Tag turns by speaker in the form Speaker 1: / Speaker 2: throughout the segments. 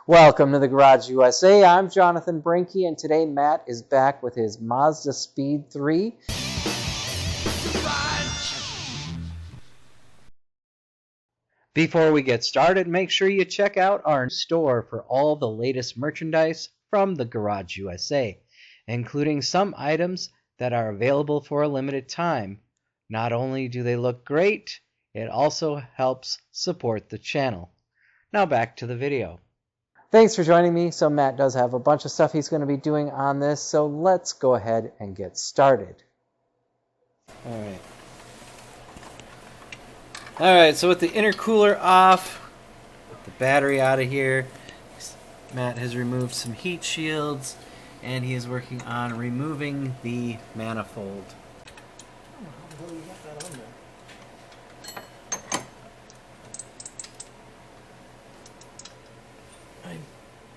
Speaker 1: Welcome to the Garage USA. I'm Jonathan Brinke, and today Matt is back with his Mazda Speed 3. Before we get started, make sure you check out our store for all the latest merchandise from the Garage USA, including some items that are available for a limited time. Not only do they look great, it also helps support the channel. Now back to the video. Thanks for joining me. So Matt does have a bunch of stuff he's going to be doing on this, so let's go ahead and get started. Alright, so with the intercooler off, with the battery out of here, Matt has removed some heat shields, and he is working on removing the manifold.
Speaker 2: Oh, how the hell you got that on there? I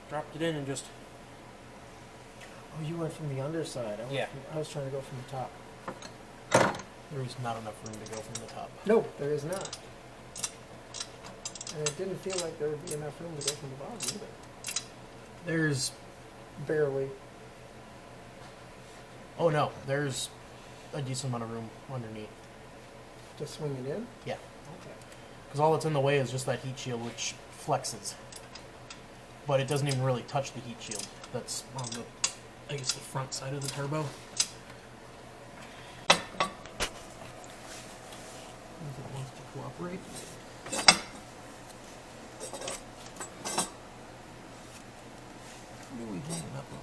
Speaker 2: dropped it in and just... Oh, you went from the underside. I was trying to go from the top.
Speaker 3: There is not enough room to go from the top.
Speaker 2: No, there is not. And it didn't feel like there would be enough room to go from the bottom either.
Speaker 3: There's...
Speaker 2: Barely.
Speaker 3: Oh no, there's a decent amount of room underneath.
Speaker 2: To swing it in?
Speaker 3: Yeah.
Speaker 2: Okay.
Speaker 3: Because all that's in the way is just that heat shield, which flexes. But it doesn't even really touch the heat shield. That's on the, I guess, the front side of the turbo. If it wants to cooperate. What are we hanging up on?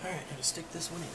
Speaker 3: Alright, now to stick this one in.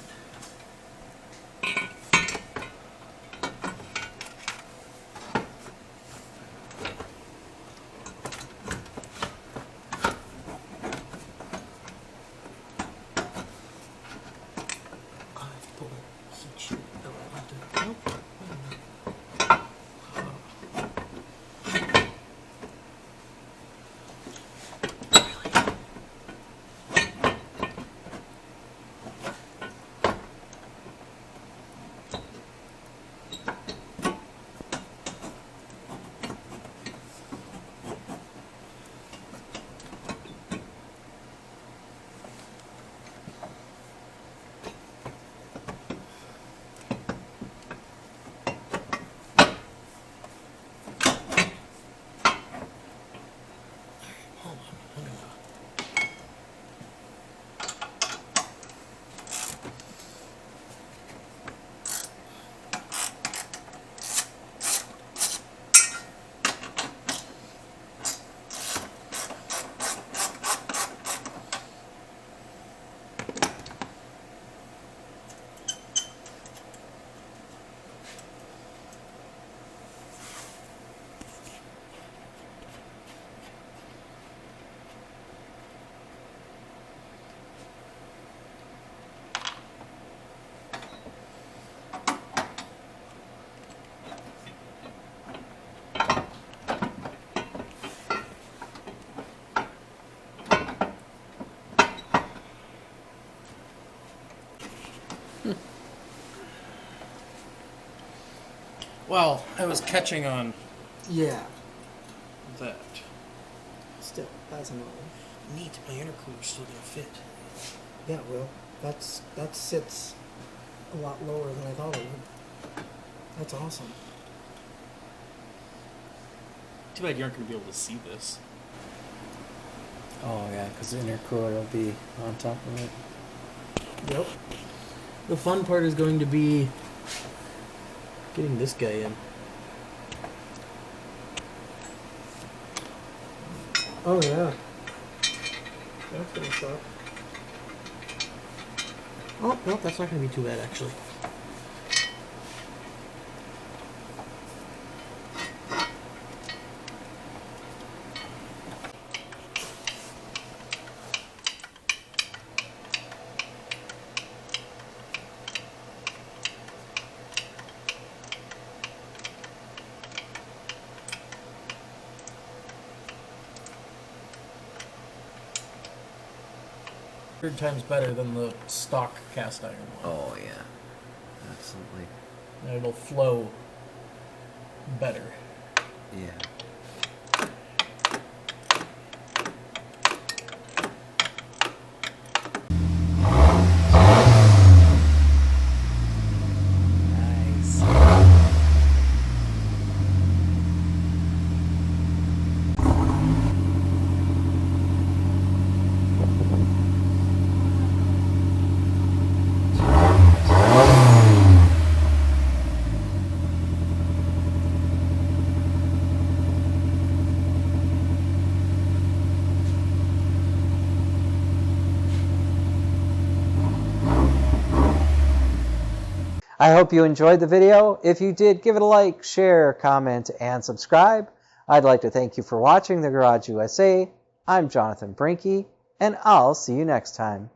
Speaker 3: Well, I was catching on
Speaker 2: Yeah.
Speaker 3: that.
Speaker 2: Still, that's annoying.
Speaker 3: Neat, my intercooler's still gonna fit.
Speaker 2: Yeah, well, that sits a lot lower than I thought it would. That's awesome.
Speaker 3: Too bad you aren't going to be able to see this.
Speaker 4: Oh yeah, because the intercooler will be on top of it.
Speaker 3: Yep. The fun part is going to be getting this guy in.
Speaker 2: Oh yeah. That's gonna suck.
Speaker 3: Oh, no, that's not going to be too bad, actually. Times better than the stock cast iron one.
Speaker 1: Oh yeah, absolutely.
Speaker 3: And it'll flow better.
Speaker 1: Yeah. Nice. I hope you enjoyed the video. If you did, give it a like, share, comment, and subscribe. I'd like to thank you for watching The Garage USA. I'm Jonathan Brinke, and I'll see you next time.